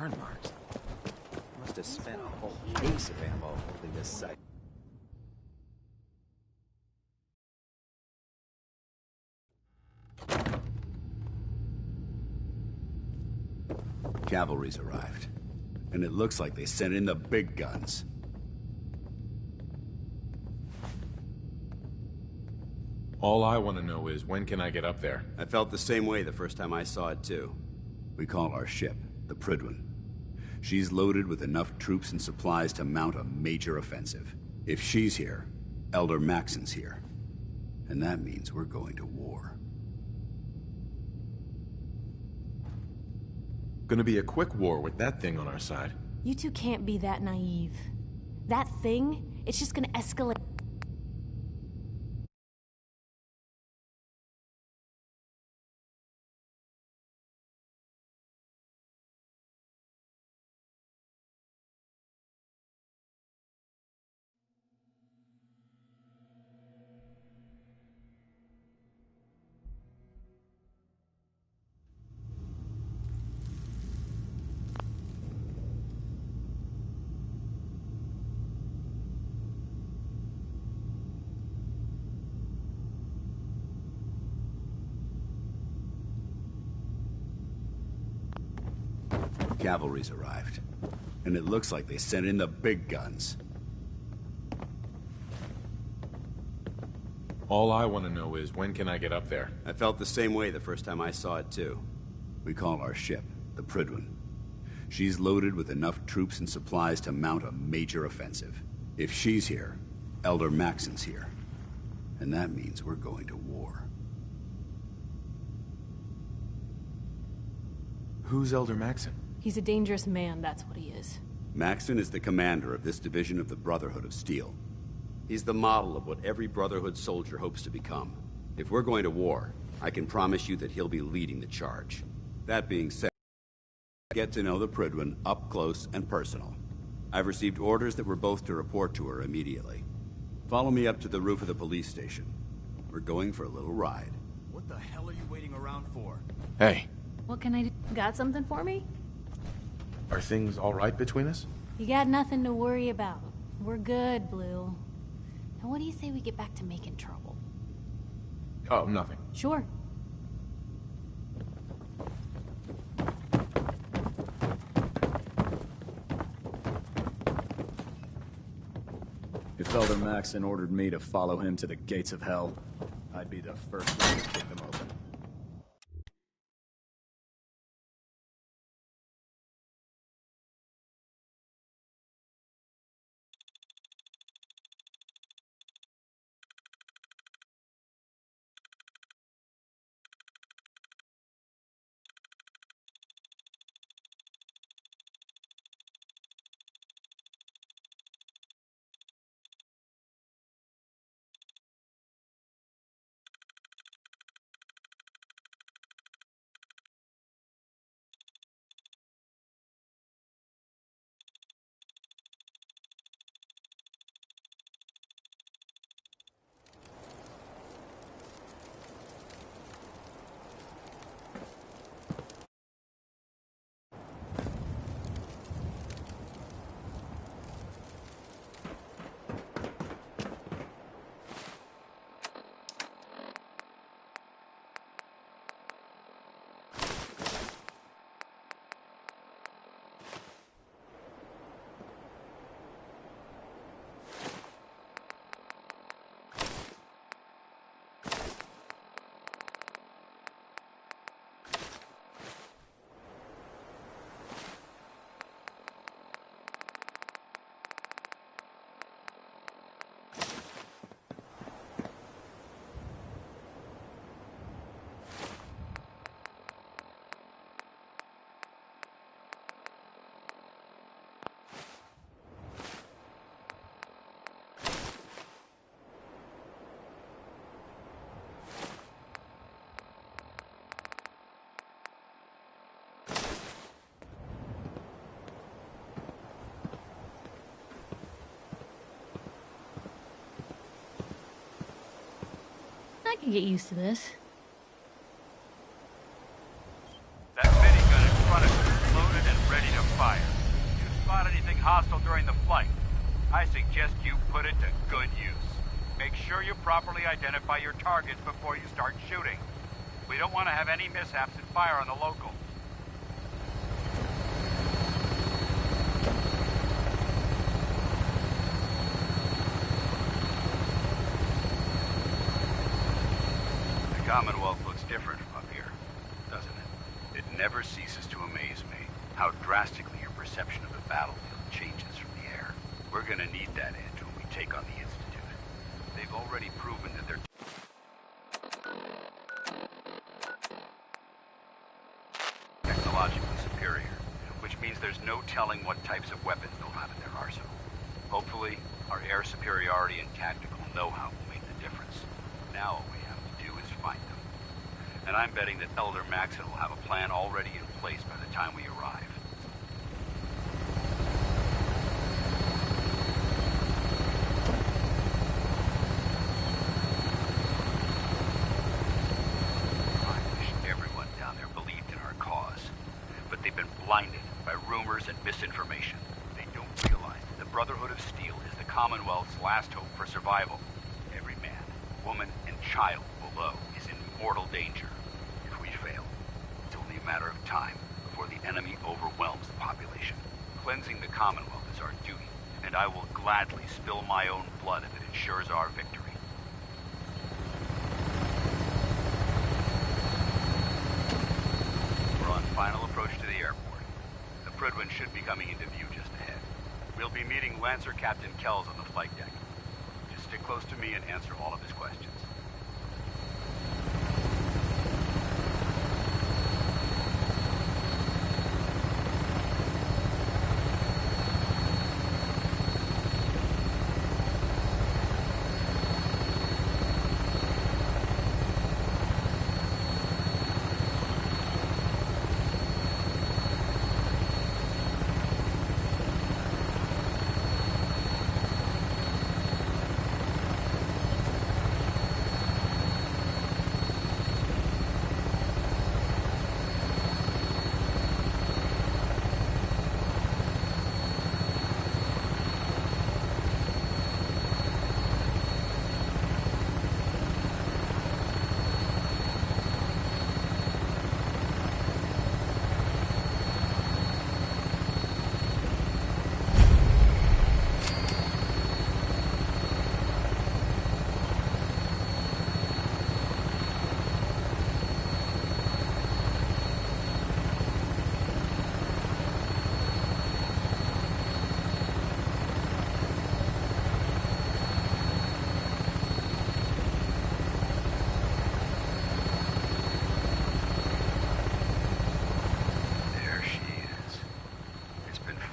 burn marks. Must have spent a whole case of ammo holding this site. Cavalry's arrived. And it looks like they sent in the big guns. All I want to know is, when can I get up there? I felt the same way the first time I saw it, too. We call our ship the Prydwen. She's loaded with enough troops and supplies to mount a major offensive. If she's here, Elder Maxson's here. And that means we're going to war. Gonna be a quick war with that thing on our side. You two can't be that naive. That thing, it's just gonna escalate. Cavalry's arrived. And it looks like they sent in the big guns. All I want to know is, when can I get up there? I felt the same way the first time I saw it, too. We call our ship the Prydwen. She's loaded with enough troops and supplies to mount a major offensive. If she's here, Elder Maxson's here. And that means we're going to war. Who's Elder Maxson? He's a dangerous man, that's what he is. Maxson is the commander of this division of the Brotherhood of Steel. He's the model of what every Brotherhood soldier hopes to become. If we're going to war, I can promise you that he'll be leading the charge. That being said, get to know the Prydwen up close and personal. I've received orders that we're both to report to her immediately. Follow me up to the roof of the police station. We're going for a little ride. What the hell are you waiting around for? Hey, What can I do? Got something for me? are things all right between us? You got nothing to worry about. We're good, Blue. Now what do you say we get back to making trouble? Oh, nothing. Sure. If Elder Maxson ordered me to follow him to the gates of hell, I'd be the first one to kick them open. I can get used to this. That minigun in front of you is loaded and ready to fire. during the flight. I suggest you put it to good use. Make sure you properly identify your targets before you start shooting. We don't want to have any mishaps and fire on the local. The Commonwealth looks different from up here, doesn't it? It never ceases to amaze me how drastically your perception of the battlefield changes from the air. We're gonna need that edge when we take on the Institute. They've already proven that they're technologically superior, which means there's no telling what types of weapons they'll have in their arsenal. Hopefully, our air superiority and tactical know-how will make the difference. Now all we have to do is find them. And I'm betting that Elder Maxon will have a plan already in place by the time we arrive. I wish everyone down there believed in our cause. But they've been blinded by rumors and misinformation. They don't realize that the Brotherhood of Steel is the Commonwealth's last hope for survival. Every man, woman, and child below is in mortal danger. If we fail, it's only a matter of time before the enemy overwhelms the population. Cleansing the Commonwealth is our duty, and I will gladly spill my own blood if it ensures our victory. We're on final approach to the airport. The Prydwen should be coming into view just ahead. We'll be meeting Lancer Captain Kells on the flight deck. Just stick close to me and answer all of his questions.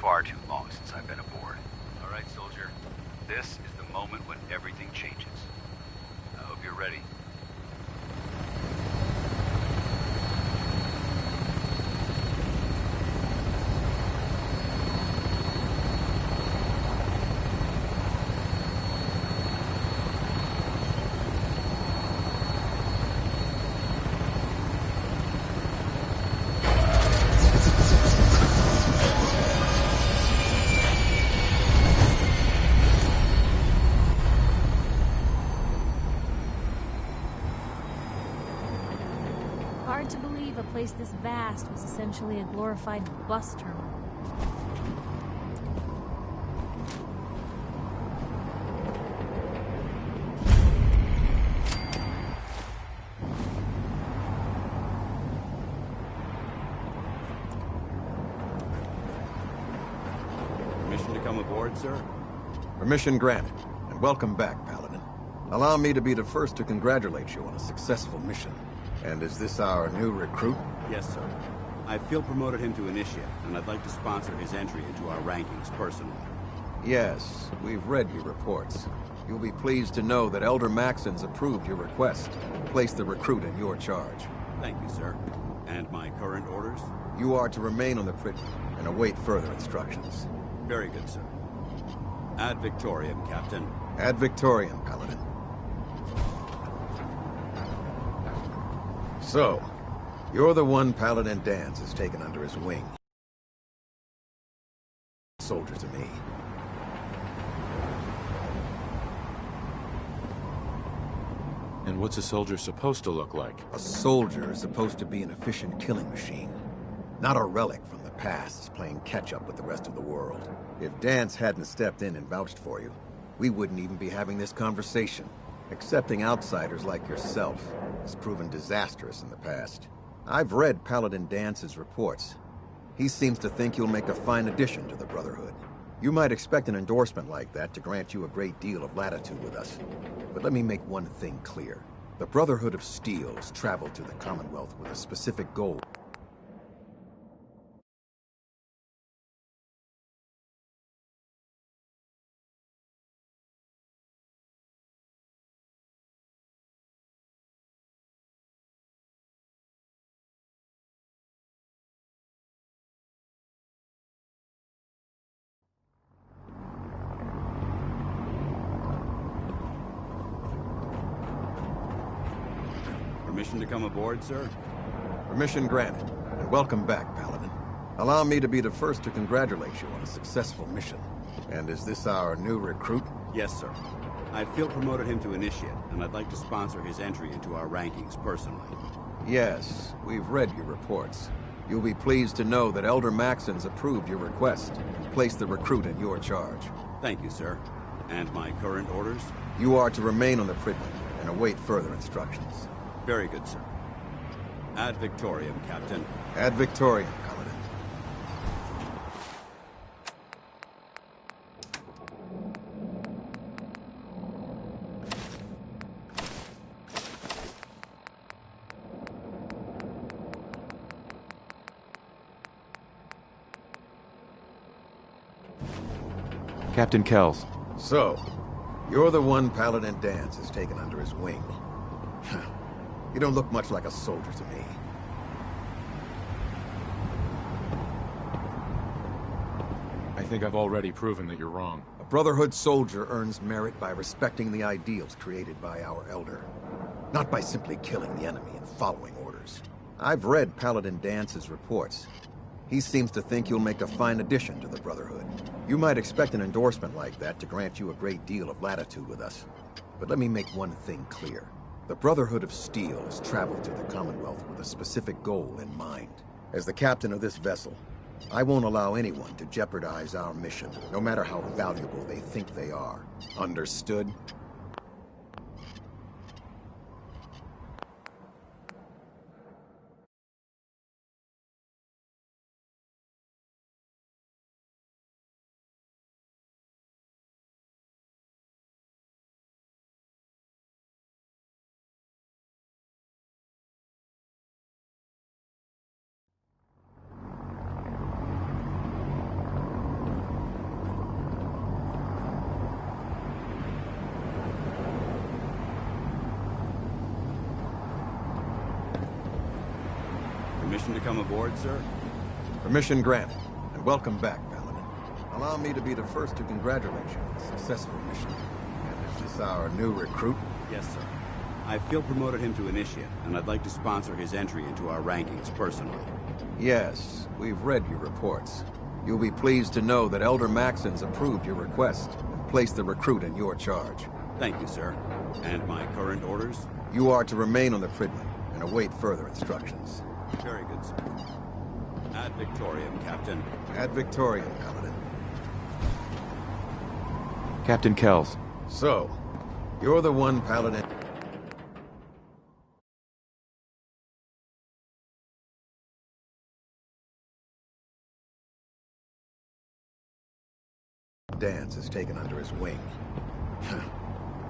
Far too long since I've been aboard. All right, soldier. This is the moment when everything changes. I hope you're ready. Hard to believe a place this vast was essentially a glorified bus terminal. Permission to come aboard, sir? Permission granted, and welcome back, Paladin. Allow me to be the first to congratulate you on a successful mission. And is this our new recruit? Yes, sir. I feel promoted him to initiate, and I'd like to sponsor his entry into our rankings personally. Yes, we've read your reports. You'll be pleased to know that Elder Maxon's approved your request and placed the recruit in your charge. Thank you, sir. And my current orders? You are to remain on the Prydwen and await further instructions. Very good, sir. Ad Victoriam, Captain. Ad Victoriam, Paladin. So, you're the one Paladin Danse has taken under his wing. Soldier to me. And what's a soldier supposed to look like? A soldier is supposed to be an efficient killing machine, not a relic from the past playing catch-up with the rest of the world. If Dance hadn't stepped in and vouched for you, we wouldn't even be having this conversation. Accepting outsiders like yourself has proven disastrous in the past. I've read Paladin Dance's reports. He seems to think you'll make a fine addition to the Brotherhood. You might expect an endorsement like that to grant you a great deal of latitude with us. But let me make one thing clear. The Brotherhood of Steel has traveled to the Commonwealth with a specific goal. Permission to come aboard, sir? Permission granted, and welcome back, Paladin. Allow me to be the first to congratulate you on a successful mission. And is this our new recruit? Yes, sir. I feel promoted him to Initiate, and I'd like to sponsor his entry into our rankings personally. Yes, we've read your reports. You'll be pleased to know that Elder Maxons approved your request and placed the recruit in your charge. Thank you, sir. And my current orders? You are to remain on the Pridman and await further instructions. Very good, sir. Ad Victoriam, Captain. Ad Victoriam, Paladin. Captain Kells. So, you're the one Paladin Dance has taken under his wing. You don't look much like a soldier to me. I think I've already proven that you're wrong. A Brotherhood soldier earns merit by respecting the ideals created by our Elder, not by simply killing the enemy and following orders. I've read Paladin Dance's reports. He seems to think you'll make a fine addition to the Brotherhood. You might expect an endorsement like that to grant you a great deal of latitude with us. But let me make one thing clear. The Brotherhood of Steel has traveled to the Commonwealth with a specific goal in mind. As the captain of this vessel, I won't allow anyone to jeopardize our mission, no matter how valuable they think they are. Understood? Permission to come aboard, sir? Permission granted, and welcome back, Paladin. Allow me to be the first to congratulate you on a successful mission. And is this our new recruit? Yes, sir. I feel promoted him to Initiate, and I'd like to sponsor his entry into our rankings personally. Yes, we've read your reports. You'll be pleased to know that Elder Maxons approved your request and placed the recruit in your charge. Thank you, sir. And my current orders? You are to remain on the Pridman and await further instructions. Very good, sir. Ad Victoriam, Captain. Ad Victoriam, Paladin. Captain Kells. So, you're the one Paladin... Dance is taken under his wing.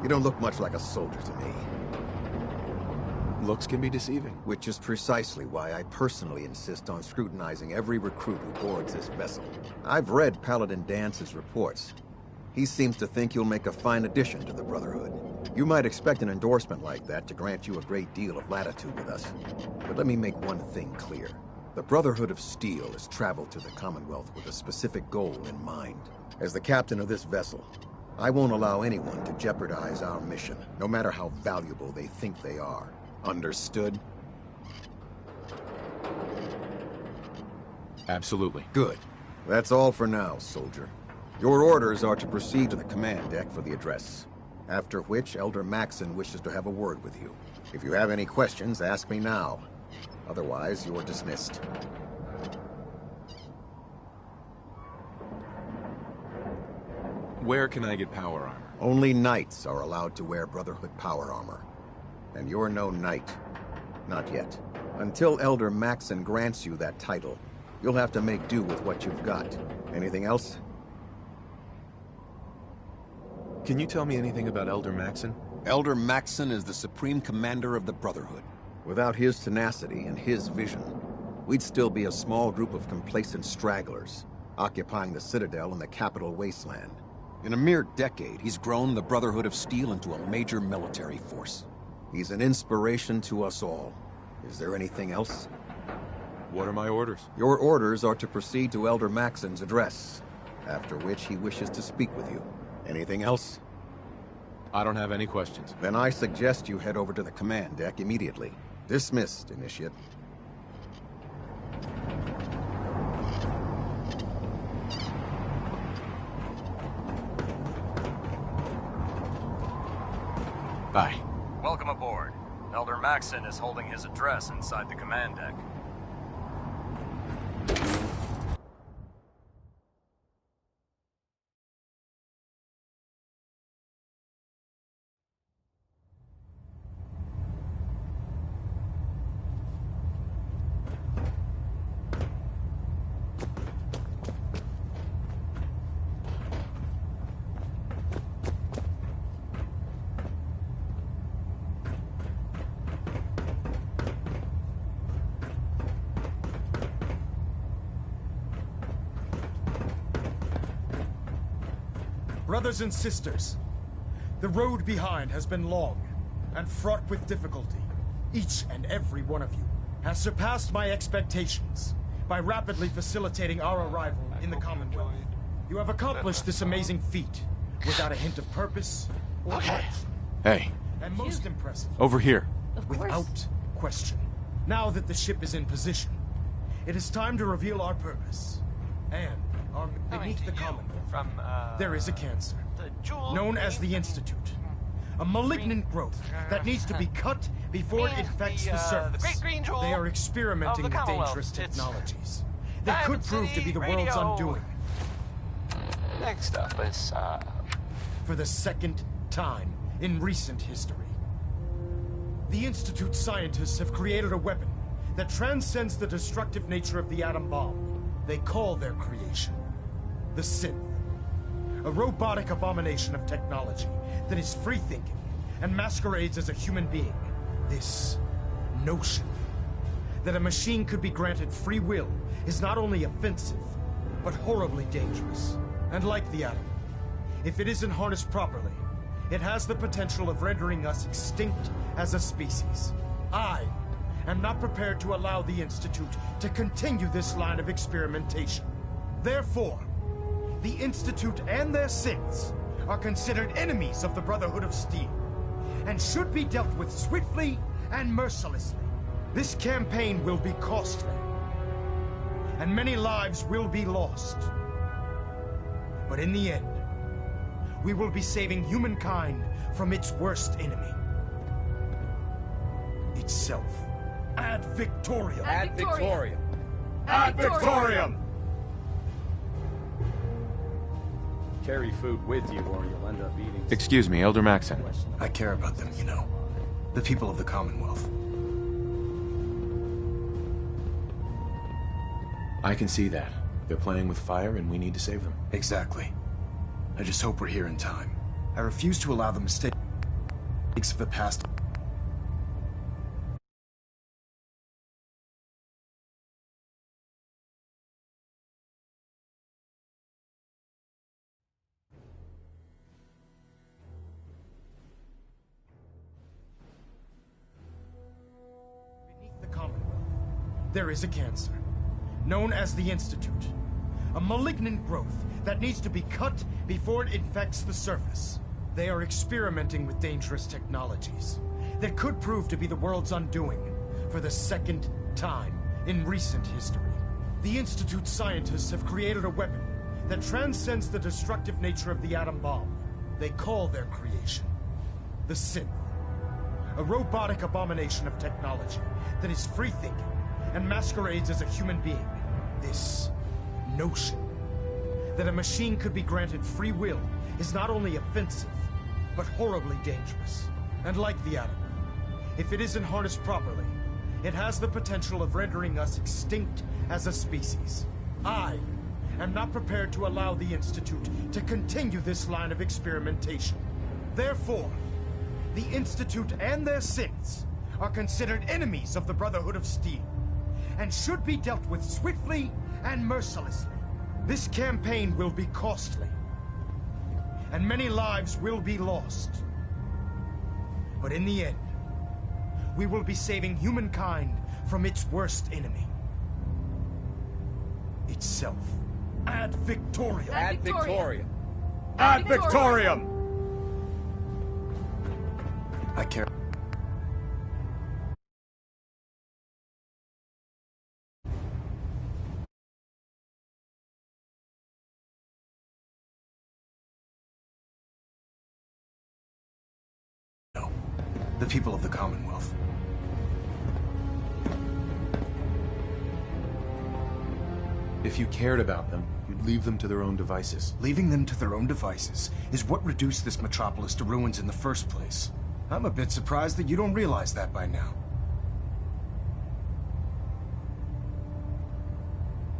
You don't look much like a soldier to me. Looks can be deceiving. Which is precisely why I personally insist on scrutinizing every recruit who boards this vessel. I've read Paladin Dance's reports. He seems to think you'll make a fine addition to the Brotherhood. You might expect an endorsement like that to grant you a great deal of latitude with us. But let me make one thing clear. The Brotherhood of Steel has traveled to the Commonwealth with a specific goal in mind. As the captain of this vessel, I won't allow anyone to jeopardize our mission, no matter how valuable they think they are. Understood? Absolutely. Good. That's all for now, soldier. Your orders are to proceed to the command deck for the address. After which, Elder Maxson wishes to have a word with you. If you have any questions, ask me now. Otherwise, you're dismissed. Where can I get power armor? Only knights are allowed to wear Brotherhood power armor. And you're no knight. Not yet. Until Elder Maxson grants you that title, you'll have to make do with what you've got. Anything else? Can you tell me anything about Elder Maxson? Elder Maxson is the Supreme Commander of the Brotherhood. Without his tenacity and his vision, we'd still be a small group of complacent stragglers, occupying the Citadel and the capital wasteland. In a mere decade, he's grown the Brotherhood of Steel into a major military force. He's an inspiration to us all. Is there anything else? What are my orders? Your orders are to proceed to Elder Maxson's address, after which he wishes to speak with you. Anything else? I don't have any questions. Then I suggest you head over to the command deck immediately. Dismissed, Initiate. Bye. Welcome aboard. Elder Maxson is holding his address inside the command deck. Brothers and sisters, the road behind has been long and fraught with difficulty. Each and every one of you has surpassed my expectations by rapidly facilitating our arrival in the Commonwealth. You have accomplished this amazing feat without a hint of purpose or heart. Hey, And most impressive, over here. Of course. without question. Now that the ship is in position, it is time to reveal our purpose and our beneath the Commonwealth. There is a cancer, known as the Institute. A malignant growth that needs to be cut before it infects the surface. They are experimenting with dangerous technologies that could prove to be the world's undoing. Next up is, For the second time in recent history, the Institute scientists have created a weapon that transcends the destructive nature of the atom bomb. They call their creation the Synth. A robotic abomination of technology that is free-thinking and masquerades as a human being. This notion that a machine could be granted free will is not only offensive, but horribly dangerous. And like the atom, if it isn't harnessed properly, it has the potential of rendering us extinct as a species. I am not prepared to allow the Institute to continue this line of experimentation. Therefore, the Institute and their synths are considered enemies of the Brotherhood of Steel, and should be dealt with swiftly and mercilessly. This campaign will be costly, and many lives will be lost. But in the end, we will be saving humankind from its worst enemy. Itself. Ad Victoriam! Ad Victoriam! Ad Victoriam! Carry food with you or you'll end up eating... Excuse me, Elder Maxson. I care about them, you know. The people of the Commonwealth. I can see that. They're playing with fire and we need to save them. Exactly. I just hope we're here in time. I refuse to allow the mistakes of the past. Beneath the Commonwealth, there is a cancer, known as the Institute. A malignant growth that needs to be cut before it infects the surface. They are experimenting with dangerous technologies that could prove to be the world's undoing for the second time in recent history. The Institute scientists have created a weapon that transcends the destructive nature of the atom bomb. They call their creation the synth. A robotic abomination of technology that is free-thinking and masquerades as a human being. This notion that a machine could be granted free will is not only offensive, but horribly dangerous. And like the atom, if it isn't harnessed properly, it has the potential of rendering us extinct as a species. I am not prepared to allow the Institute to continue this line of experimentation. Therefore, the Institute and their synths are considered enemies of the Brotherhood of Steel, and should be dealt with swiftly and mercilessly. This campaign will be costly, and many lives will be lost. But in the end, we will be saving humankind from its worst enemy. Itself. Ad Victoriam! Ad Victoriam! Ad Victoriam! I care. No. The people of the Commonwealth. If you cared about them, you'd leave them to their own devices. Leaving them to their own devices is what reduced this metropolis to ruins in the first place. I'm a bit surprised that you don't realize that by now.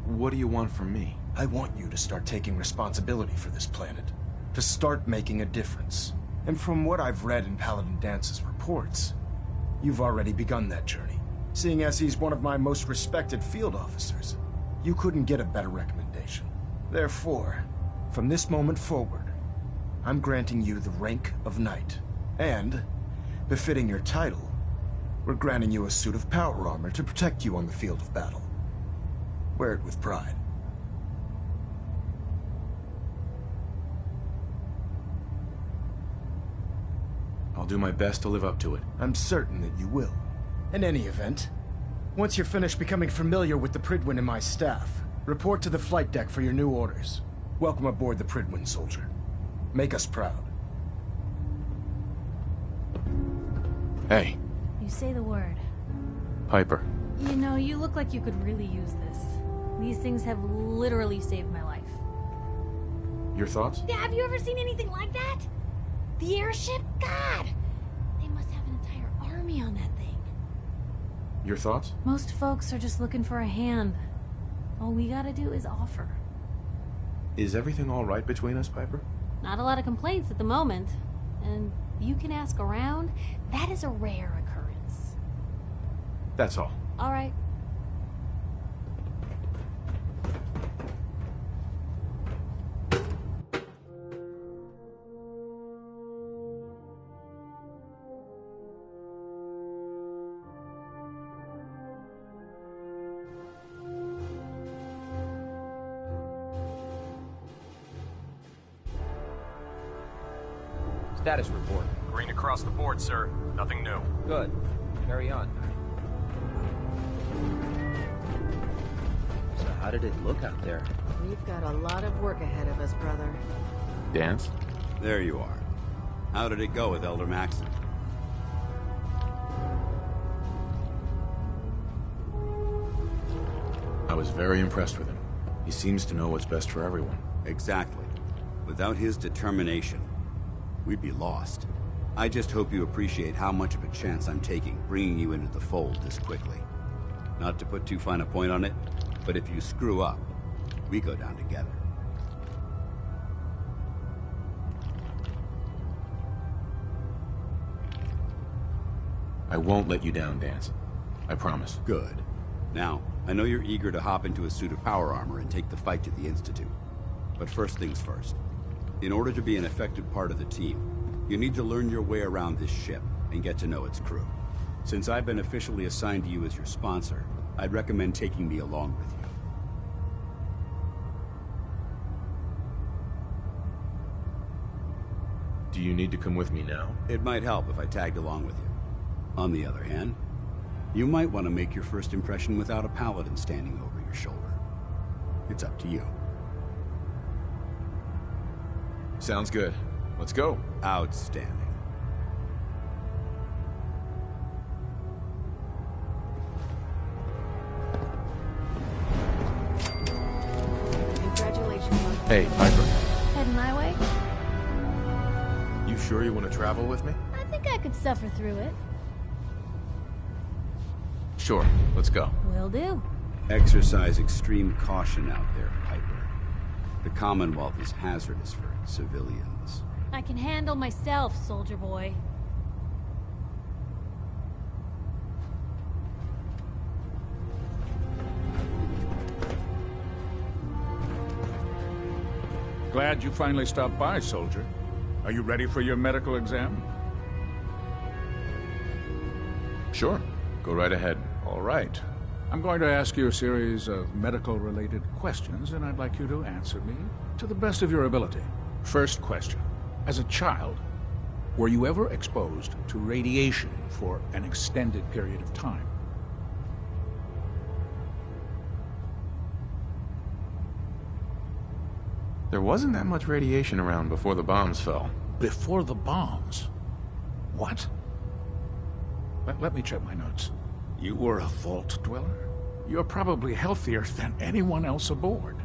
What do you want from me? I want you to start taking responsibility for this planet. To start making a difference. And from what I've read in Paladin Dance's reports, you've already begun that journey. Seeing as he's one of my most respected field officers, you couldn't get a better recommendation. Therefore, from this moment forward, I'm granting you the rank of Knight. And, befitting your title, we're granting you a suit of power armor to protect you on the field of battle. Wear it with pride. I'll do my best to live up to it. I'm certain that you will. In any event, once you're finished becoming familiar with the Prydwen and my staff, report to the flight deck for your new orders. Welcome aboard the Prydwen, soldier. Make us proud. Hey, You say the word. Piper. You know, you look like you could really use this. These things have literally saved my life. Your thoughts? Yeah, have you ever seen anything like that? The airship? God! They must have an entire army on that thing. Your thoughts? Most folks are just looking for a hand. All we gotta do is offer. Is everything all right between us, Piper? Not a lot of complaints at the moment. And you can ask around. That is a rare occurrence. That's all. All right. Status report. Green across the board, sir. Nothing new. Good. Carry on. So how did it look out there? We've got a lot of work ahead of us, brother. Dance? There you are. How did it go with Elder Maxson? I was very impressed with him. He seems to know what's best for everyone. Exactly. Without his determination, we'd be lost. I just hope you appreciate how much of a chance I'm taking bringing you into the fold this quickly. Not to put too fine a point on it, but if you screw up, we go down together. I won't let you down, Dance. I promise. Good. Now, I know you're eager to hop into a suit of power armor and take the fight to the Institute. But first things first. In order to be an effective part of the team, you need to learn your way around this ship and get to know its crew. Since I've been officially assigned to you as your sponsor, I'd recommend taking me along with you. Do you need to come with me now? It might help if I tagged along with you. On the other hand, you might want to make your first impression without a paladin standing over your shoulder. It's up to you. Sounds good. Let's go. Outstanding. Hey, Piper. Heading my way? You sure you want to travel with me? I think I could suffer through it. Sure, let's go. Will do. Exercise extreme caution out there, Piper. The Commonwealth is hazardous for civilians. I can handle myself, soldier boy. Glad you finally stopped by, soldier. Are you ready for your medical exam? Sure, go right ahead. All right. I'm going to ask you a series of medical-related questions, and I'd like you to answer me to the best of your ability. First question. As a child, were you ever exposed to radiation for an extended period of time? There wasn't that much radiation around before the bombs fell. Before the bombs? What? Let me check my notes. You were a vault dweller? You're probably healthier than anyone else aboard.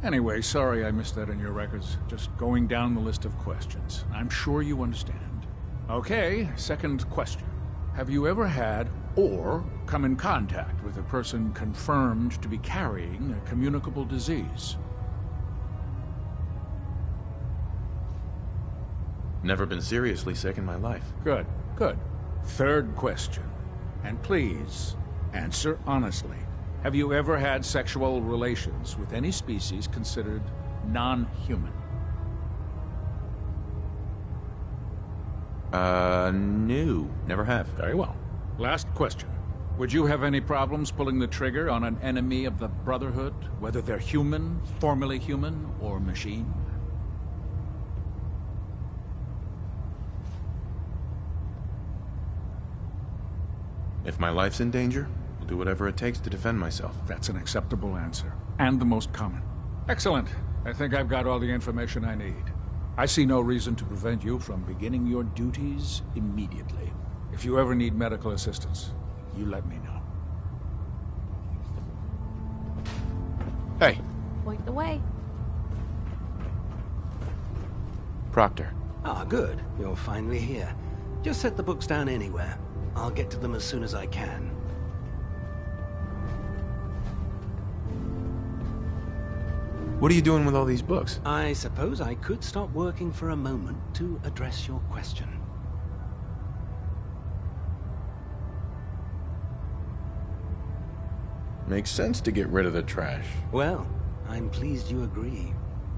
Anyway, sorry I missed that in your records. Just going down the list of questions. I'm sure you understand. Okay, second question. Have you ever had or come in contact with a person confirmed to be carrying a communicable disease? Never been seriously sick in my life. Good, good. Third question. And please, answer honestly. Have you ever had sexual relations with any species considered non-human? No. Never have. Very well. Last question. Would you have any problems pulling the trigger on an enemy of the Brotherhood, whether they're human, formerly human, or machine? If my life's in danger, I'll do whatever it takes to defend myself. That's an acceptable answer, and the most common. Excellent. I think I've got all the information I need. I see no reason to prevent you from beginning your duties immediately. If you ever need medical assistance, you let me know. Hey. Point the way. Proctor. Ah, good. You're finally here. Just set the books down anywhere. I'll get to them as soon as I can. What are you doing with all these books? I suppose I could stop working for a moment to address your question. Makes sense to get rid of the trash. Well, I'm pleased you agree.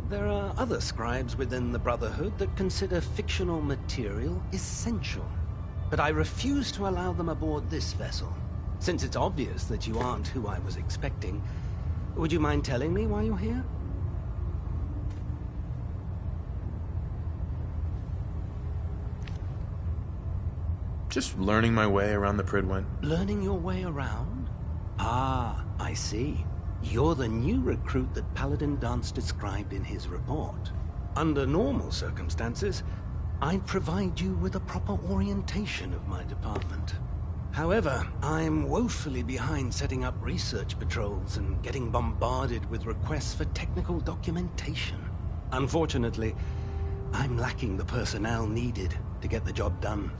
There are other scribes within the Brotherhood that consider fictional material essential. But I refuse to allow them aboard this vessel. Since it's obvious that you aren't who I was expecting, would you mind telling me why you're here? Just learning my way around the Prydwen. Learning your way around? Ah, I see. You're the new recruit that Paladin Danse described in his report. Under normal circumstances, I'd provide you with a proper orientation of my department. However, I'm woefully behind setting up research patrols and getting bombarded with requests for technical documentation. Unfortunately, I'm lacking the personnel needed to get the job done.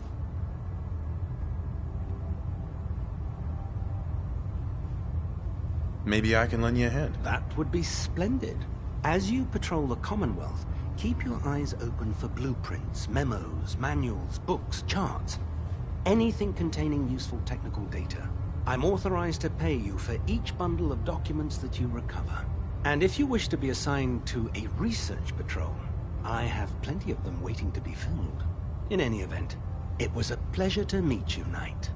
Maybe I can lend you a hand. That would be splendid. As you patrol the Commonwealth, keep your eyes open for blueprints, memos, manuals, books, charts. Anything containing useful technical data. I'm authorized to pay you for each bundle of documents that you recover. And if you wish to be assigned to a research patrol, I have plenty of them waiting to be filled. In any event, it was a pleasure to meet you, Knight.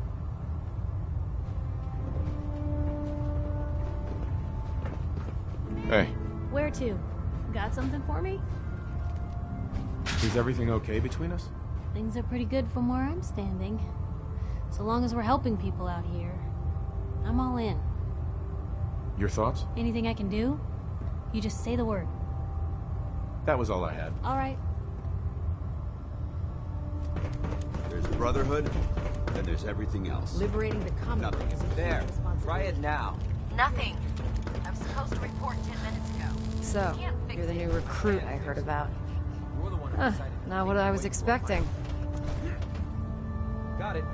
Hey. Where to? Got something for me? Is everything okay between us? Things are pretty good from where I'm standing. So long as we're helping people out here, I'm all in. Your thoughts? Anything I can do? You just say the word. That was all I had. All right. There's the Brotherhood, then there's everything else. Liberating the Commonwealth. Nothing is there. Try it now. Nothing. I was supposed to report 10 minutes ago. So, Can't You're the new recruit I heard about. Huh, not what I was expecting. Got it.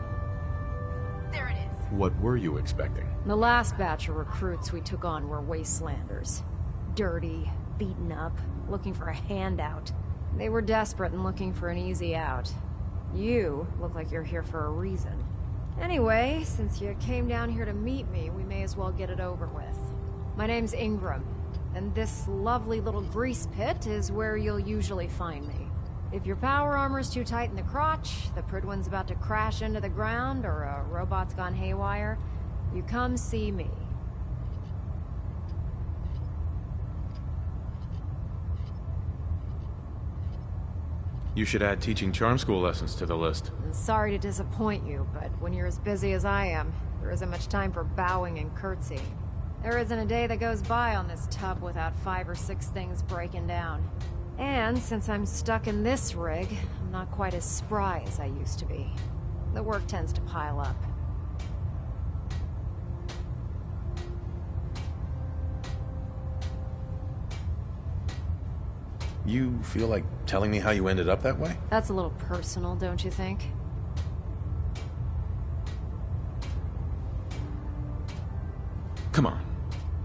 There it is. What were you expecting? The last batch of recruits we took on were wastelanders. Dirty, beaten up, looking for a handout. They were desperate and looking for an easy out. You look like you're here for a reason. Anyway, since you came down here to meet me, we may as well get it over with. My name's Ingram, and this lovely little grease pit is where you'll usually find me. If your power armor's too tight in the crotch, the Prydwen's about to crash into the ground, or a robot's gone haywire, you come see me. You should add teaching charm school lessons to the list. Sorry to disappoint you, but when you're as busy as I am, there isn't much time for bowing and curtsying. There isn't a day that goes by on this tub without 5 or 6 things breaking down. And since I'm stuck in this rig, I'm not quite as spry as I used to be. The work tends to pile up. You feel like telling me how you ended up that way? That's a little personal, don't you think? Come on.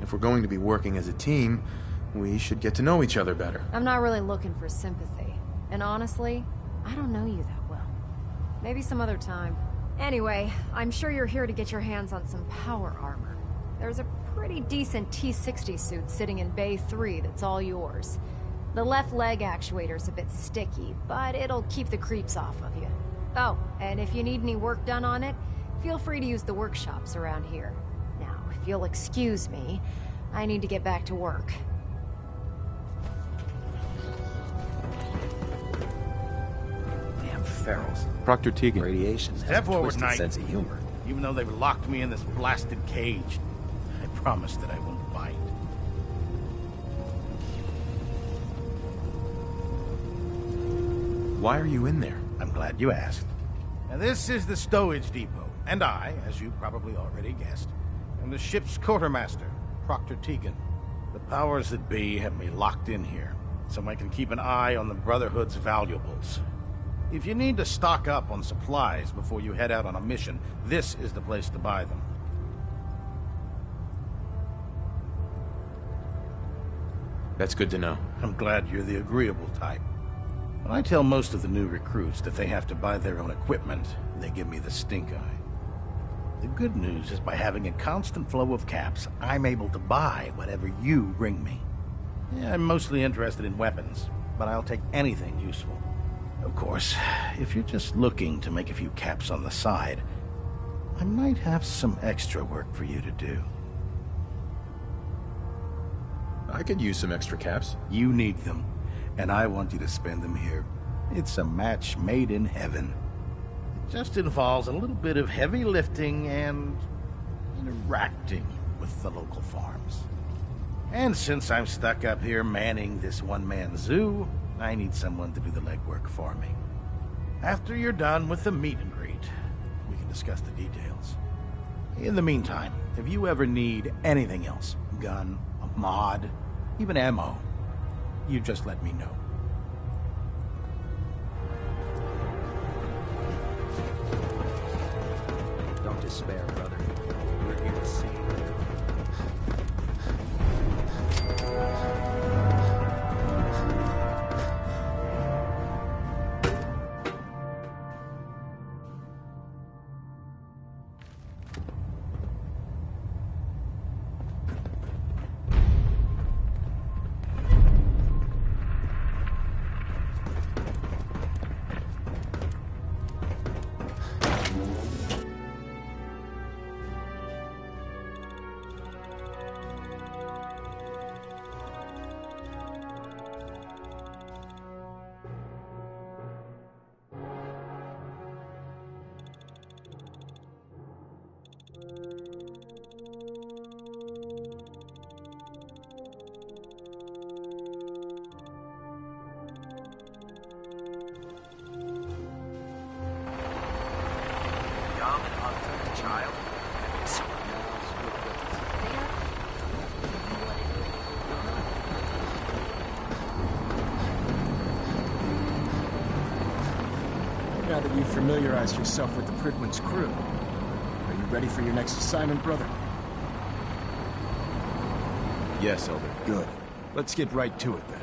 If we're going to be working as a team, we should get to know each other better. I'm not really looking for sympathy. And honestly, I don't know you that well. Maybe some other time. Anyway, I'm sure you're here to get your hands on some power armor. There's a pretty decent T-60 suit sitting in Bay 3 that's all yours. The left leg actuator's a bit sticky, but it'll keep the creeps off of you. Oh, and if you need any work done on it, feel free to use the workshops around here. Now, if you'll excuse me, I need to get back to work. Damn ferals. Proctor Tegan. Radiation has Step a forward, twisted Knight. sense of humor. Even though they've locked me in this blasted cage, I promise that I won't bite. Why are you in there? I'm glad you asked. Now, this is the stowage depot, and I, as you probably already guessed, am the ship's quartermaster, Proctor Tegan. The powers that be have me locked in here, so I can keep an eye on the Brotherhood's valuables. If you need to stock up on supplies before you head out on a mission, this is the place to buy them. That's good to know. I'm glad you're the agreeable type. When I tell most of the new recruits that they have to buy their own equipment, they give me the stink eye. The good news is by having a constant flow of caps, I'm able to buy whatever you bring me. Yeah, I'm mostly interested in weapons, but I'll take anything useful. Of course, if you're just looking to make a few caps on the side, I might have some extra work for you to do. I could use some extra caps. You need them, and I want you to spend them here. It's a match made in heaven. It just involves a little bit of heavy lifting and interacting with the local farms. And since I'm stuck up here manning this one-man zoo, I need someone to do the legwork for me. After you're done with the meet and greet, we can discuss the details. In the meantime, if you ever need anything else, gun, a mod, even ammo, you just let me know. Don't despair, brother. We're here to save you. that you've familiarized yourself with the Prydwen's crew. Are you ready for your next assignment, brother? Yes, Elder. Good. Let's get right to it then.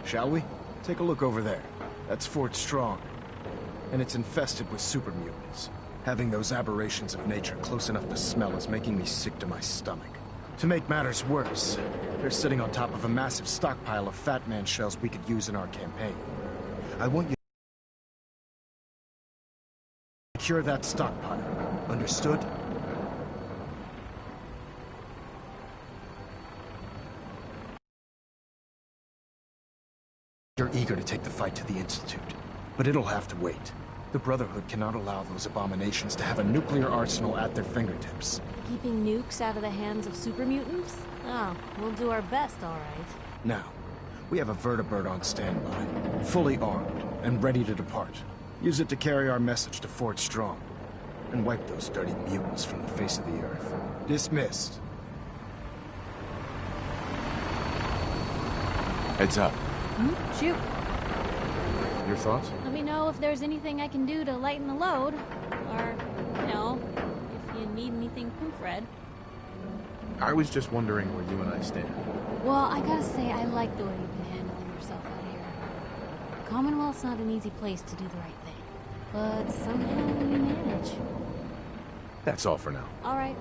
Shall we? Take a look over there. That's Fort Strong. And it's infested with super mutants. Having those aberrations of nature close enough to smell is making me sick to my stomach. To make matters worse, they're sitting on top of a massive stockpile of Fat Man shells we could use in our campaign. I want you to secure that stockpile. Understood? You're eager to take the fight to the Institute, but it'll have to wait. The Brotherhood cannot allow those abominations to have a nuclear arsenal at their fingertips. Keeping nukes out of the hands of super mutants? Oh, we'll do our best, all right. Now, we have a vertibird on standby, fully armed and ready to depart. Use it to carry our message to Fort Strong and wipe those dirty mutants from the face of the earth. Dismissed. Heads up. Shoot. Your thoughts? Let me know if there's anything I can do to lighten the load. Or, if you need anything proofread. I was just wondering where you and I stand. Well, I gotta say, I like the way you've been handling yourself out here. Commonwealth's not an easy place to do the right thing. But somehow you manage. That's all for now. All right.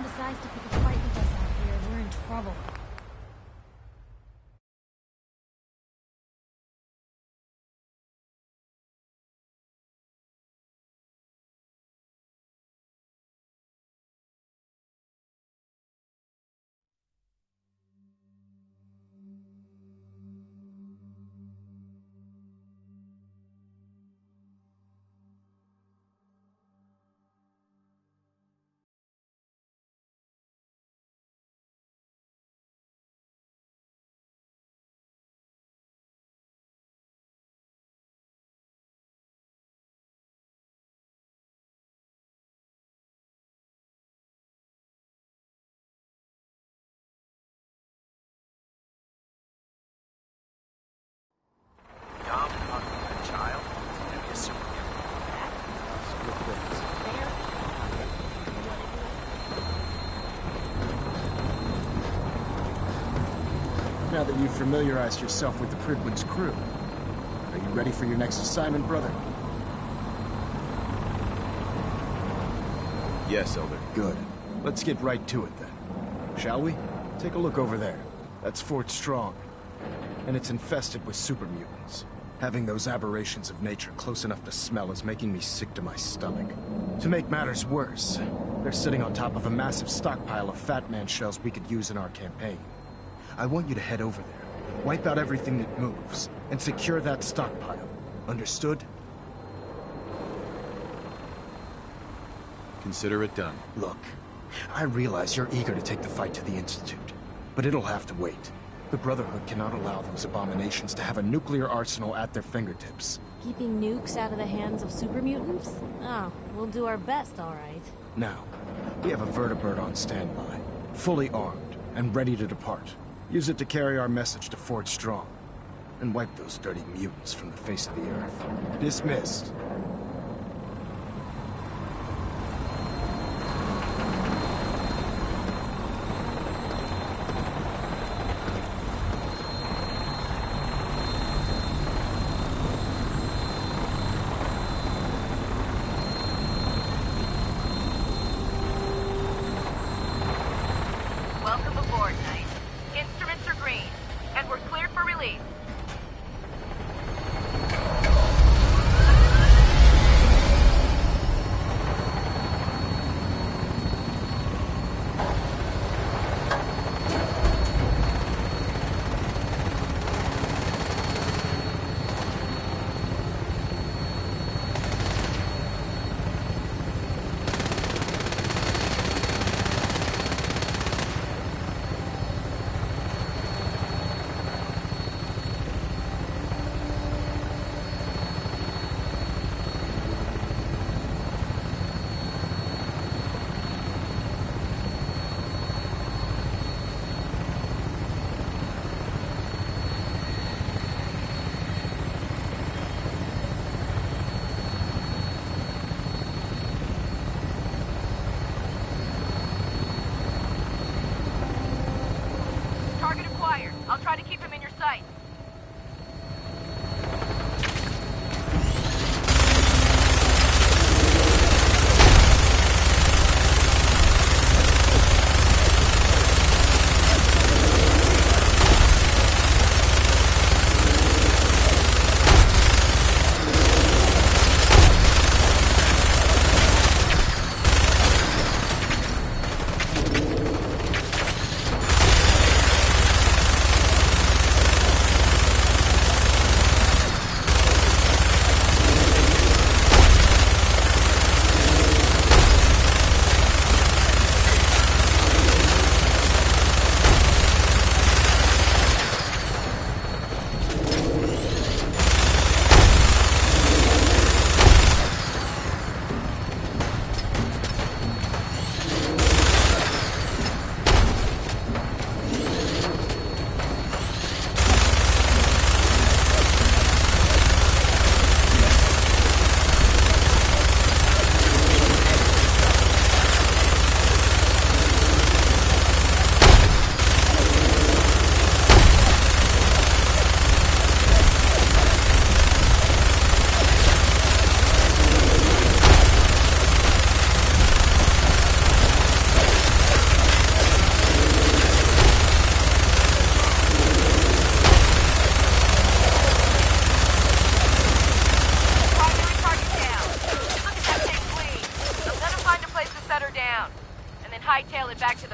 decides to pick a fight with us out here, we're in trouble. Now that you've familiarized yourself with the Prydwen's crew, are you ready for your next assignment, brother? Yes, Elder. Good. Let's get right to it then. Shall we? Take a look over there. That's Fort Strong. And it's infested with super mutants. Having those aberrations of nature close enough to smell is making me sick to my stomach. To make matters worse, they're sitting on top of a massive stockpile of Fat Man shells we could use in our campaign. I want you to head over there, wipe out everything that moves, and secure that stockpile. Understood? Consider it done. Look, I realize you're eager to take the fight to the Institute, but it'll have to wait. The Brotherhood cannot allow those abominations to have a nuclear arsenal at their fingertips. Keeping nukes out of the hands of super mutants? Oh, we'll do our best, all right. Now, we have a vertibird on standby, fully armed, and ready to depart. Use it to carry our message to Fort Strong, and wipe those dirty mutants from the face of the earth. Dismissed. Welcome aboard, Knight. Instruments are green, and we're cleared for release.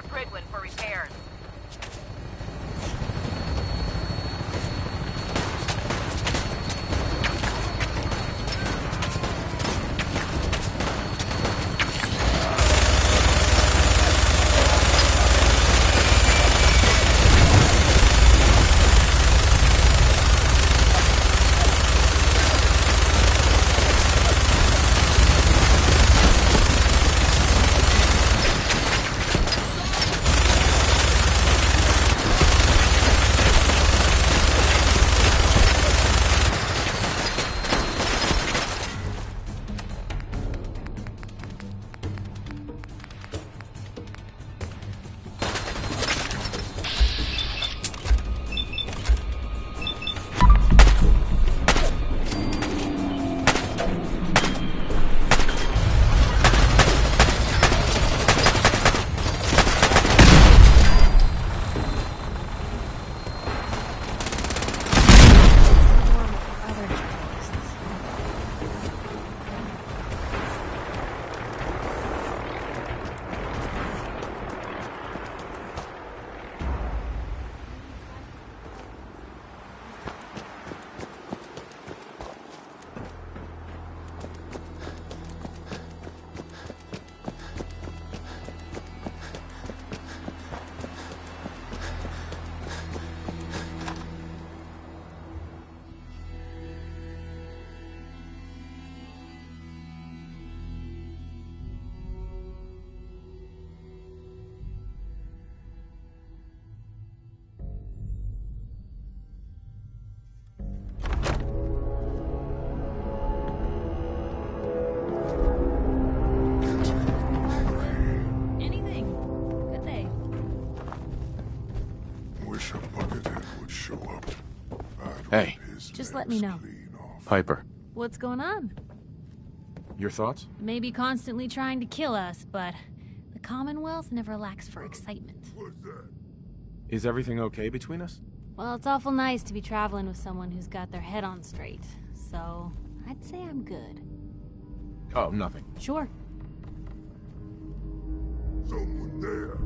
the Prydwen for repairs. Hey. Just let me know. Piper. What's going on? Your thoughts? Maybe constantly trying to kill us, but the Commonwealth never lacks for excitement. Is everything okay between us? Well, it's awful nice to be traveling with someone who's got their head on straight. So, I'd say I'm good. Oh, nothing. Sure. Someone there.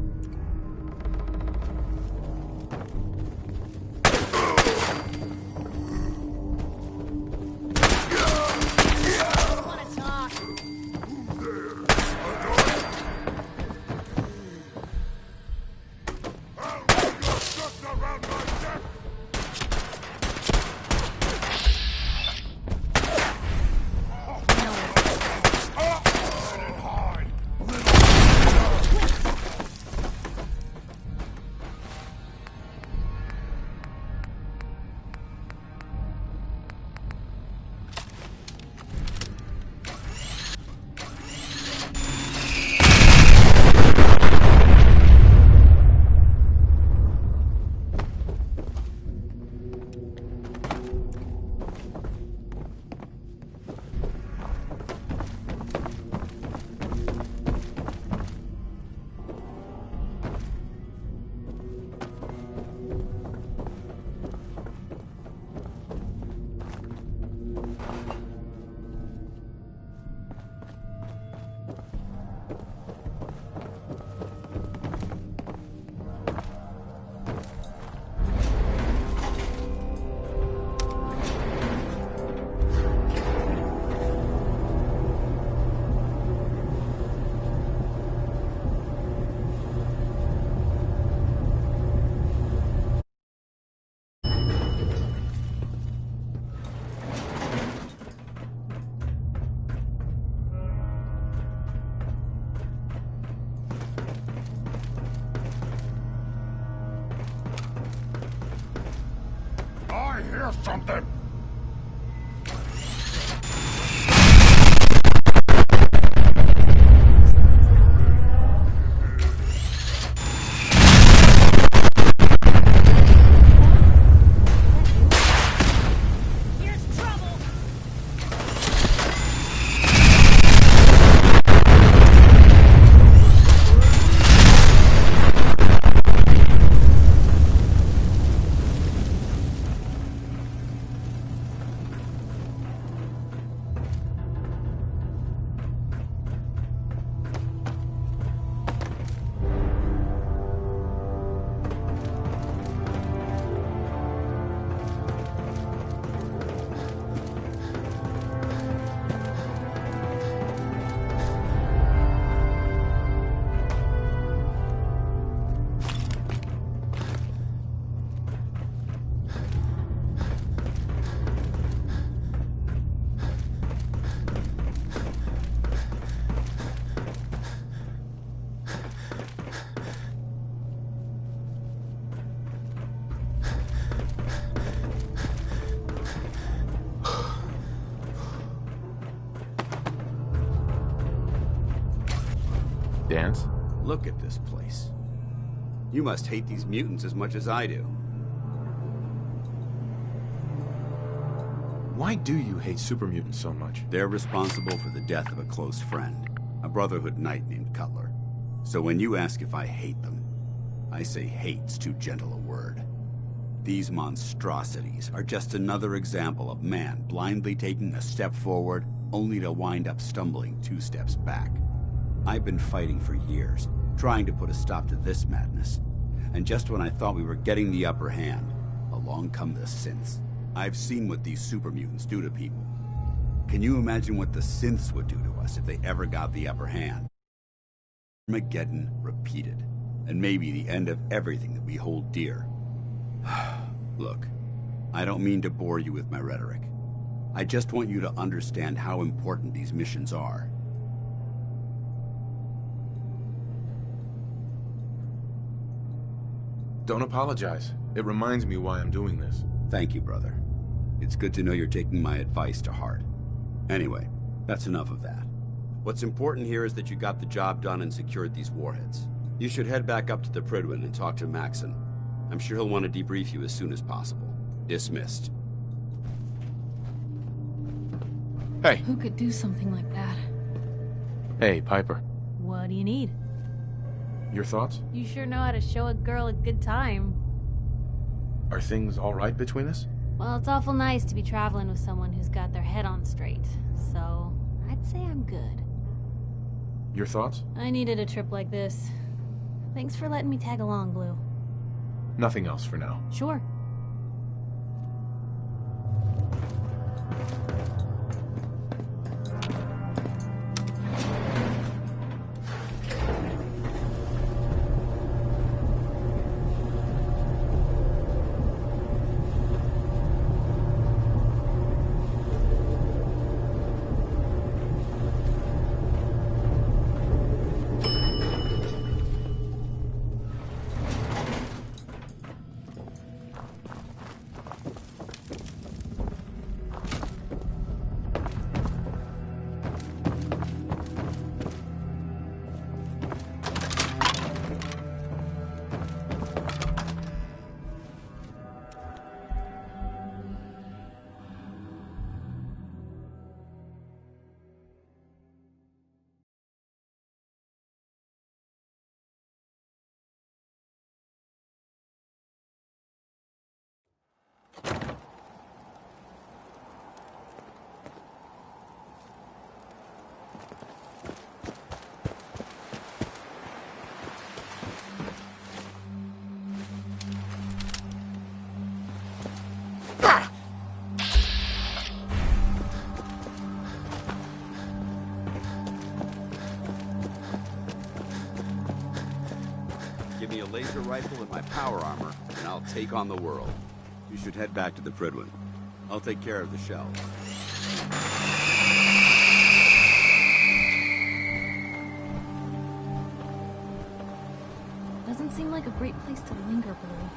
I hear something! Dance? Look at this place. You must hate these mutants as much as I do. Why do you hate super mutants so much? They're responsible for the death of a close friend, a Brotherhood knight named Cutler. So when you ask if I hate them, I say hate's too gentle a word. These monstrosities are just another example of man blindly taking a step forward, only to wind up stumbling 2 steps back. I've been fighting for years, trying to put a stop to this madness. And just when I thought we were getting the upper hand, along come the synths. I've seen what these super mutants do to people. Can you imagine what the synths would do to us if they ever got the upper hand? Armageddon repeated, and maybe the end of everything that we hold dear. Look, I don't mean to bore you with my rhetoric. I just want you to understand how important these missions are. Don't apologize. It reminds me why I'm doing this. Thank you, brother. It's good to know you're taking my advice to heart. Anyway, that's enough of that. What's important here is that you got the job done and secured these warheads. You should head back up to the Prydwen and talk to Maxson. I'm sure he'll want to debrief you as soon as possible. Dismissed. Hey. Who could do something like that? Hey, Piper. What do you need? Your thoughts? You sure know how to show a girl a good time. Are things all right between us? Well, it's awful nice to be traveling with someone who's got their head on straight. So, I'd say I'm good. Your thoughts? I needed a trip like this. Thanks for letting me tag along, Blue. Nothing else for now. Sure. Give me a laser rifle and my power armor, and I'll take on the world. You should head back to the Prydwen. I'll take care of the shells. Doesn't seem like a great place to linger, Blue.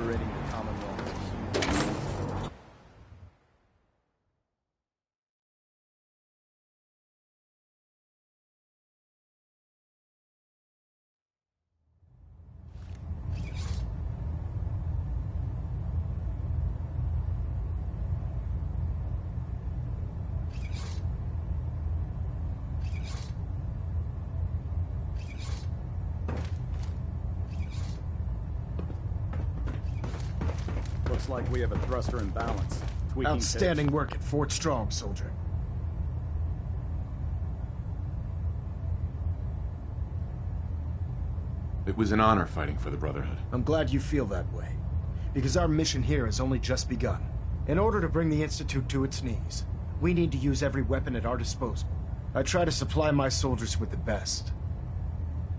liberating the Commonwealth. Looks like we have a thruster in balance. Tweaking Outstanding work at Fort Strong, soldier. It was an honor fighting for the Brotherhood. I'm glad you feel that way, because our mission here has only just begun. In order to bring the Institute to its knees, we need to use every weapon at our disposal. I try to supply my soldiers with the best.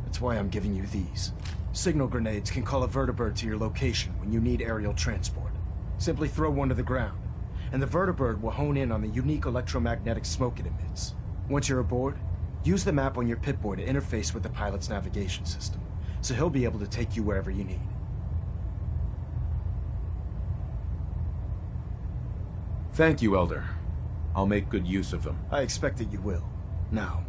That's why I'm giving you these. Signal grenades can call a vertibird to your location when you need aerial transport. Simply throw one to the ground, and the vertibird will hone in on the unique electromagnetic smoke it emits. Once you're aboard, use the map on your Pip-Boy to interface with the pilot's navigation system, so he'll be able to take you wherever you need. Thank you, Elder. I'll make good use of them. I expect that you will. Now,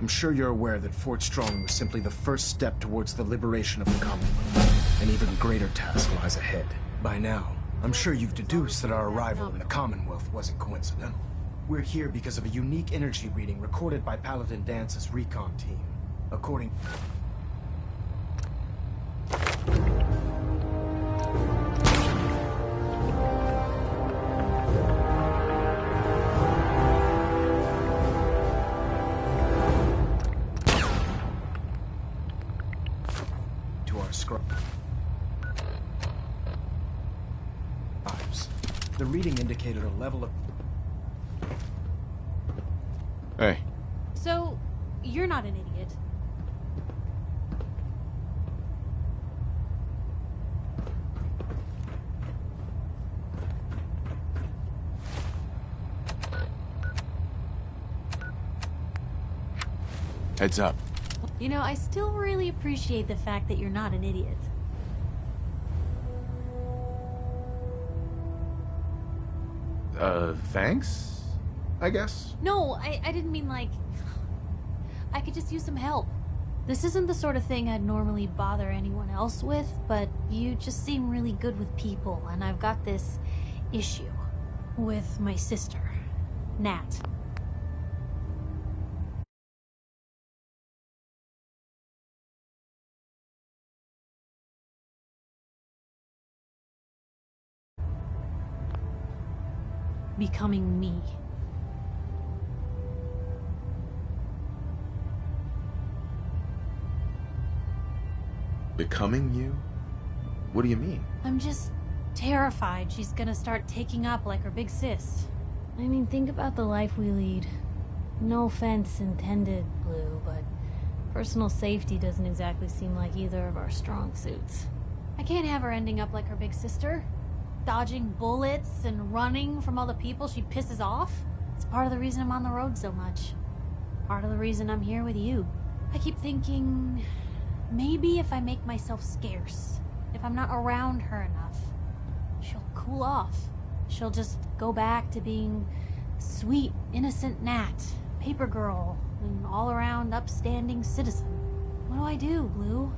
I'm sure you're aware that Fort Strong was simply the first step towards the liberation of the Commonwealth. An even greater task lies ahead. By now, I'm sure you've deduced that our arrival in the Commonwealth wasn't coincidental. We're here because of a unique energy reading recorded by Paladin Dance's recon team. According... to our scribes. The reading indicated a level of... Hey. So, you're not an idiot. Heads up. You know, I still really appreciate the fact that you're not an idiot. Thanks? I guess? No, I didn't mean like... I could just use some help. This isn't the sort of thing I'd normally bother anyone else with, but you just seem really good with people, and I've got this issue with my sister, Nat. Becoming me. Becoming you? What do you mean? I'm just terrified she's gonna start taking up like her big sis. I mean, think about the life we lead. No offense intended, Blue, but personal safety doesn't exactly seem like either of our strong suits. I can't have her ending up like her big sister. Dodging bullets and running from all the people she pisses off. It's part of the reason I'm on the road so much. Part of the reason I'm here with you. I keep thinking, maybe if I make myself scarce, if I'm not around her enough, she'll cool off. She'll just go back to being sweet, innocent Nat, paper girl, an all-around upstanding citizen. What do I do, Blue?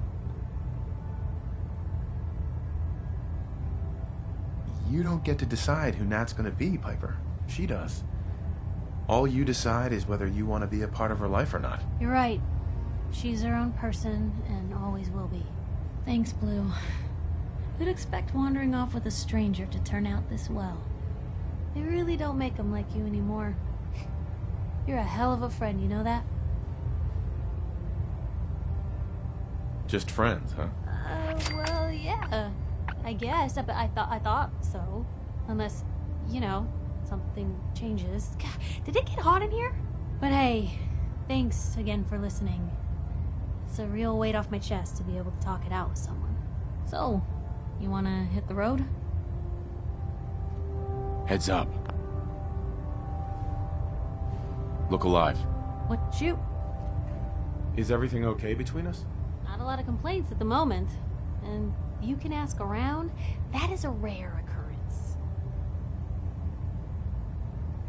You don't get to decide who Nat's gonna be, Piper. She does. All you decide is whether you want to be a part of her life or not. You're right. She's her own person, and always will be. Thanks, Blue. Who'd expect wandering off with a stranger to turn out this well? They really don't make them like you anymore. You're a hell of a friend, you know that? Just friends, huh? Well, yeah. I guess, but I thought so. Unless, you know, something changes. God, did it get hot in here? But hey, thanks again for listening. It's a real weight off my chest to be able to talk it out with someone. So, you wanna hit the road? Heads up. Look alive. What, shoot? Is everything okay between us? Not a lot of complaints at the moment. And you can ask around, that is a rare occurrence.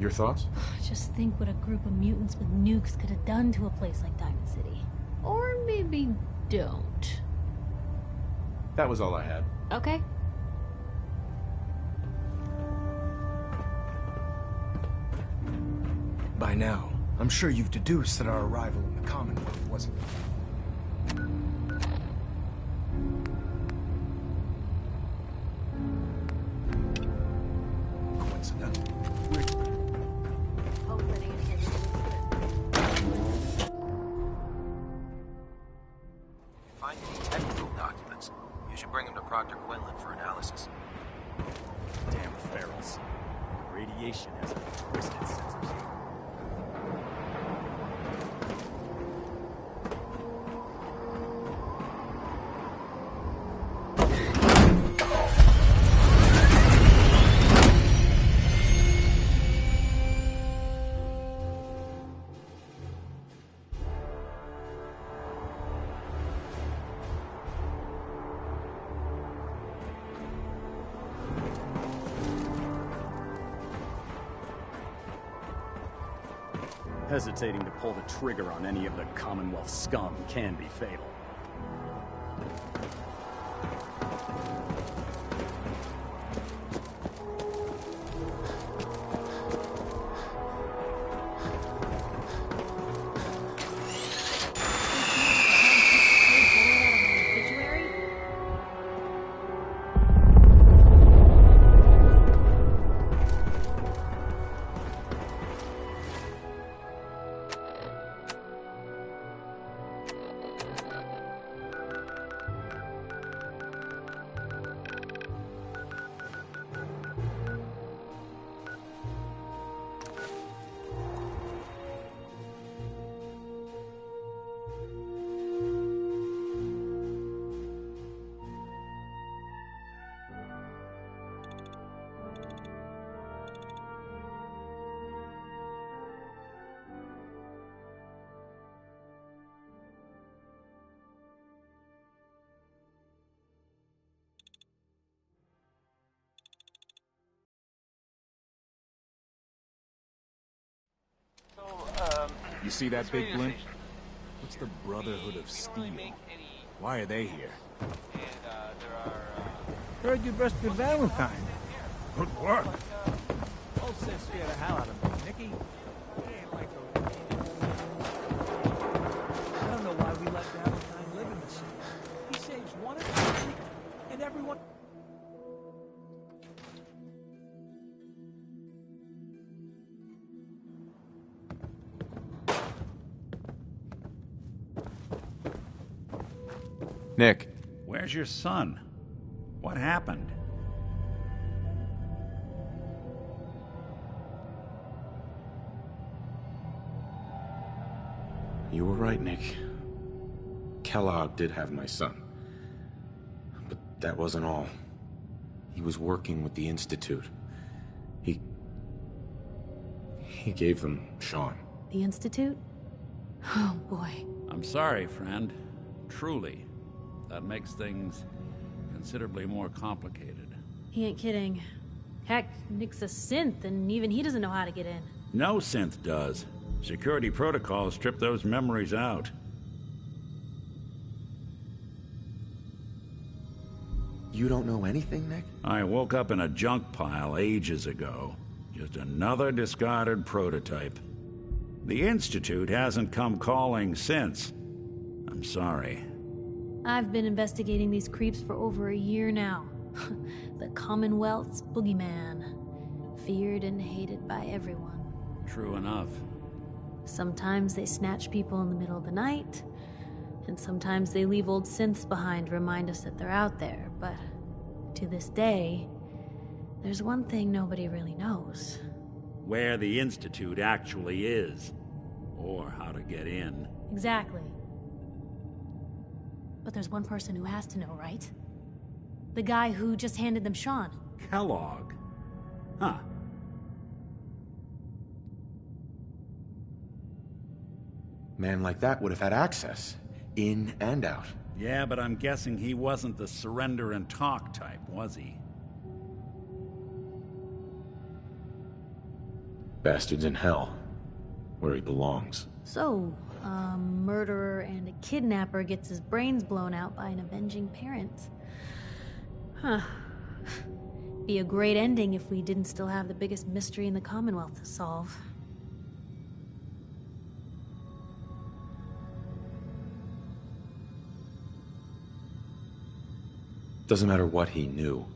Your thoughts? Just think what a group of mutants with nukes could have done to a place like Diamond City. Or maybe don't. That was all I had. Okay. By now, I'm sure you've deduced that our arrival in the Commonwealth wasn't... coincidental. Find any technical documents. You should bring them to Proctor Quinlan for analysis. Damn ferals. Radiation has a twisted sense of humor. Hesitating to pull the trigger on any of the Commonwealth scum can be fatal. You see that big blimp? What's the Brotherhood of Steel? Why are they here? Heard you busted Valentine. Good work. Old Sis scared the hell out of me, Nicky. He ain't like a... I don't know why we let Valentine live in the city. He saves one at a time, and everyone... Nick. Where's your son? What happened? You were right, Nick. Kellogg did have my son. But that wasn't all. He was working with the Institute. He gave them Sean. The Institute? Oh, boy. I'm sorry, friend. Truly. That makes things considerably more complicated. He ain't kidding. Heck, Nick's a synth, and even he doesn't know how to get in. No synth does. Security protocols strip those memories out. You don't know anything, Nick? I woke up in a junk pile ages ago. Just another discarded prototype. The Institute hasn't come calling since. I'm sorry. I've been investigating these creeps for over a year now. The Commonwealth's boogeyman. Feared and hated by everyone. True enough. Sometimes they snatch people in the middle of the night, and sometimes they leave old synths behind to remind us that they're out there, but to this day, there's one thing nobody really knows. Where the Institute actually is. Or how to get in. Exactly. But there's one person who has to know, right? The guy who just handed them Sean. Kellogg? Huh. Man like that would have had access. In and out. Yeah, but I'm guessing he wasn't the surrender and talk type, was he? Bastard's in hell, where he belongs. So, a murderer and a kidnapper gets his brains blown out by an avenging parent. Huh. Be a great ending if we didn't still have the biggest mystery in the Commonwealth to solve. Doesn't matter what he knew.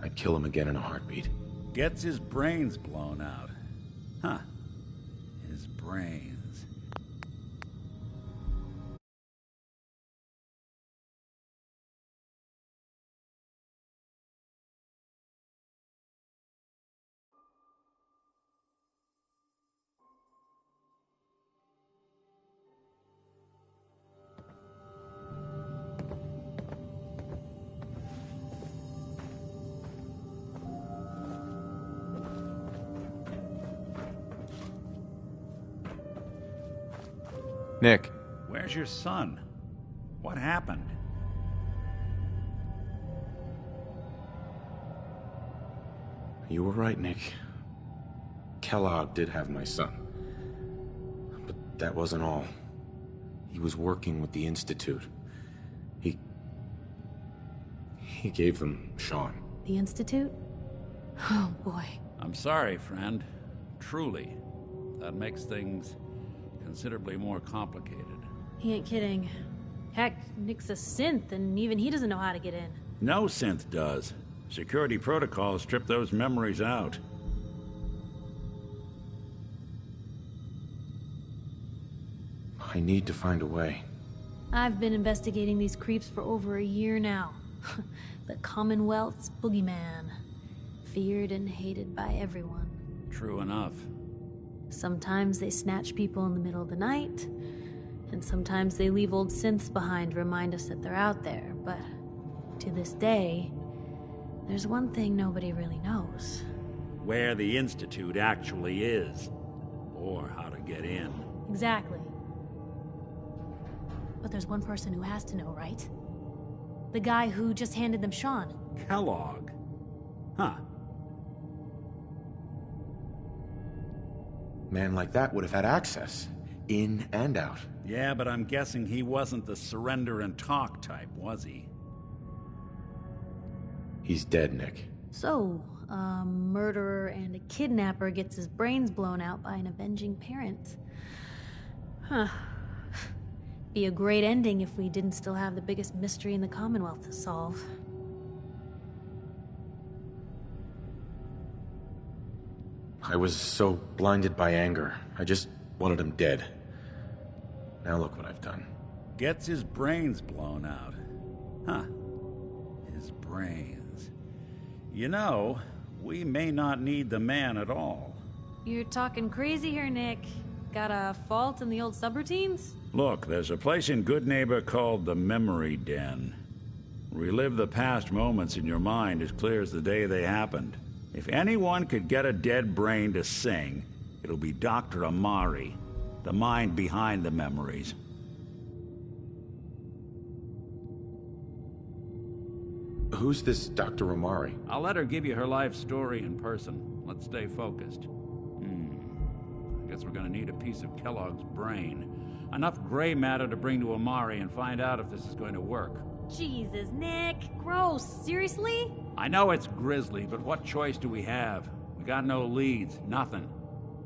I'd kill him again in a heartbeat. Gets his brains blown out. Huh. His brains. Nick. Where's your son? What happened? You were right, Nick. Kellogg did have my son. But that wasn't all. He was working with the Institute. He gave them Sean. The Institute? Oh, boy. I'm sorry, friend. Truly. That makes things considerably more complicated. He ain't kidding. Heck, Nick's a synth, and even he doesn't know how to get in. No synth does. Security protocols strip those memories out. I need to find a way. I've been investigating these creeps for over a year now. The Commonwealth's boogeyman. Feared and hated by everyone. True enough. Sometimes they snatch people in the middle of the night, and sometimes they leave old synths behind to remind us that they're out there, but to this day, there's one thing nobody really knows. Where the Institute actually is, or how to get in. Exactly. But there's one person who has to know, right? The guy who just handed them Sean. Kellogg? Huh. Man like that would have had access. In and out. Yeah, but I'm guessing he wasn't the surrender and talk type, was he? He's dead, Nick. So, a murderer and a kidnapper gets his brains blown out by an avenging parent. Huh. Be a great ending if we didn't still have the biggest mystery in the Commonwealth to solve. I was so blinded by anger. I just wanted him dead. Now look what I've done. Gets his brains blown out. Huh. His brains. You know, we may not need the man at all. You're talking crazy here, Nick. Got a fault in the old subroutines? Look, there's a place in Goodneighbor called the Memory Den. Relive the past moments in your mind as clear as the day they happened. If anyone could get a dead brain to sing, it'll be Dr. Amari, the mind behind the memories. Who's this Dr. Amari? I'll let her give you her life story in person. Let's stay focused. I guess we're gonna need a piece of Kellogg's brain. Enough gray matter to bring to Amari and find out if this is going to work. Jesus, Nick. Gross. Seriously? I know it's grisly, but what choice do we have? We got no leads, nothing.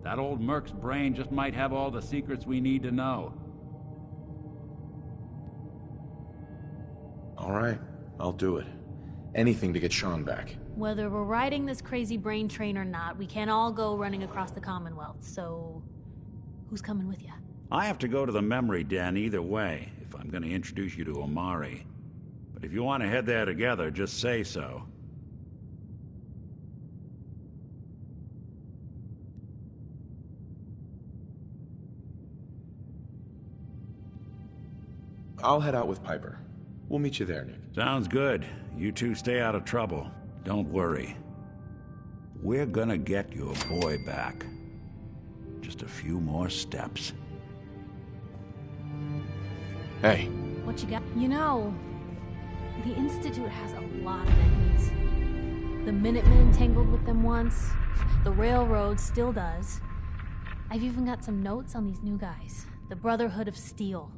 That old Merc's brain just might have all the secrets we need to know. All right, I'll do it. Anything to get Sean back. Whether we're riding this crazy brain train or not, we can't all go running across the Commonwealth, so who's coming with you? I have to go to the Memory Den either way, if I'm going to introduce you to Amari. But if you want to head there together, just say so. I'll head out with Piper. We'll meet you there, Nick. Sounds good. You two stay out of trouble. Don't worry. We're gonna get your boy back. Just a few more steps. Hey, What you got? You know, the Institute has a lot of enemies. The Minutemen tangled with them once. The Railroad still does. I've even got some notes on these new guys. The Brotherhood of Steel.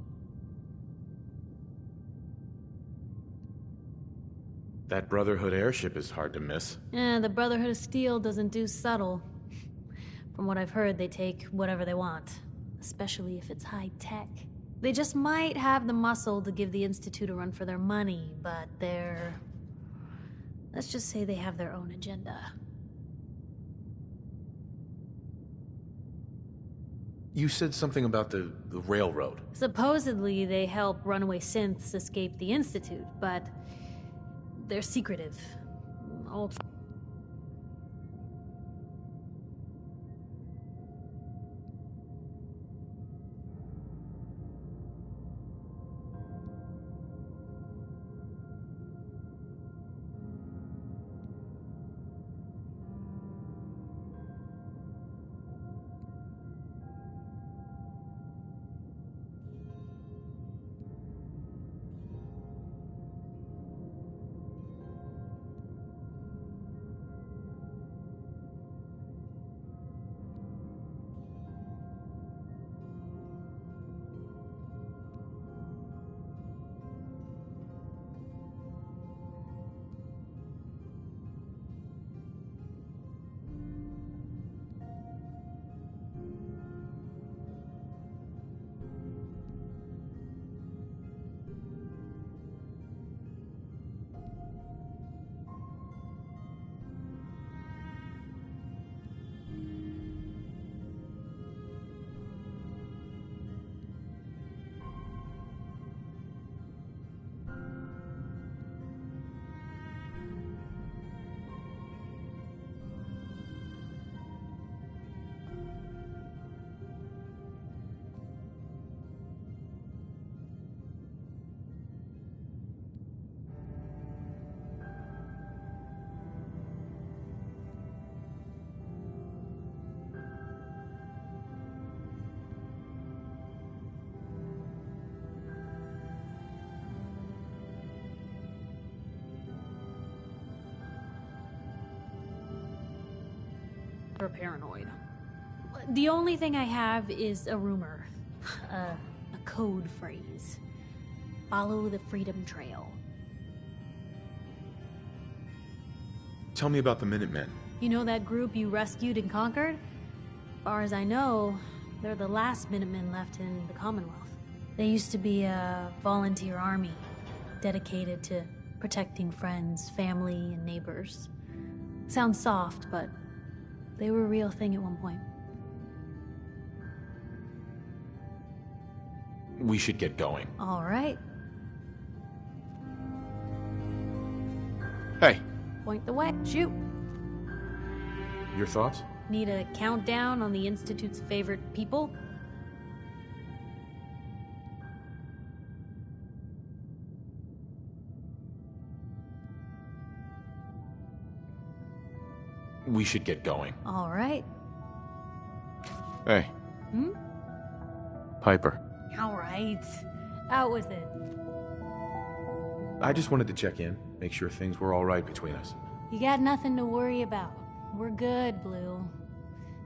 That Brotherhood airship is hard to miss. The Brotherhood of Steel doesn't do subtle. From what I've heard, they take whatever they want. Especially if it's high-tech. They just might have the muscle to give the Institute a run for their money, but they're... let's just say they have their own agenda. You said something about the Railroad. Supposedly, they help runaway synths escape the Institute, but they're secretive. Or paranoid. The only thing I have is a rumor. A code phrase. Follow the Freedom Trail. Tell me about the Minutemen. You know that group you rescued and conquered? As far as I know, they're the last Minutemen left in the Commonwealth. They used to be a volunteer army, dedicated to protecting friends, family, and neighbors. Sounds soft, but they were a real thing at one point. We should get going. All right. Hey. Point the way. Shoot. Your thoughts? Need a countdown on the Institute's favorite people? We should get going. All right. Hey. Hmm? Piper. All right. Out with it. I just wanted to check in, make sure things were all right between us. You got nothing to worry about. We're good, Blue.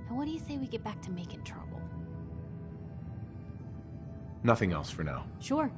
Now what do you say we get back to making trouble? Nothing else for now. Sure.